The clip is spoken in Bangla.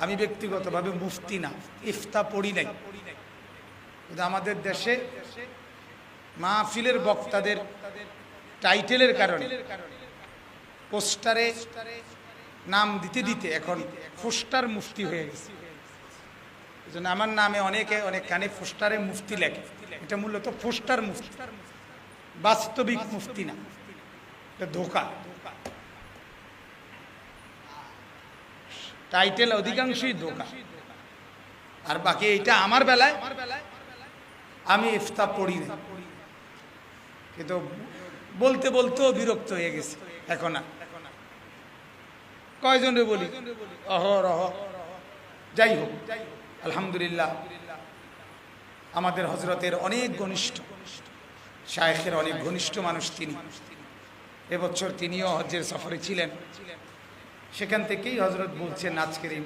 আমি ব্যক্তিগতভাবে মুফতি না, ইফতা পড়ি নাই, কিন্তু আমাদের দেশে মাহফিলের বক্তাদের টাইটেলের কারণে পোস্টারে নাম দিতে দিতে এখন পোস্টার মুফতি হয়ে গেছে। এজন্য আমার নামে অনেকে অনেক কানে পোস্টারে মুফতি লেখে, এটা মূলত পোস্টার মুফতি, বাস্তবিক মুফতি না, এটা ধোঁকা। টাইটেল অধিকাংশই ধোঁকা। আর বাকি এইটা আমার বেলায় আমি ইফতা পড়ি না, কিন্তু বলতে বলতেও বিরক্ত হয়ে গেছে এখন। কয়জনে বলি অহরহ। যাই হোক, আলহামদুলিল্লাহ আমাদের হজরতের অনেক ঘনিষ্ঠ, শায়েখের অনেক ঘনিষ্ঠ মানুষ তিনি। এবছর তিনিও হজ্জের সফরে ছিলেন, সেখান থেকেই হজরত বলছেন আজকের এই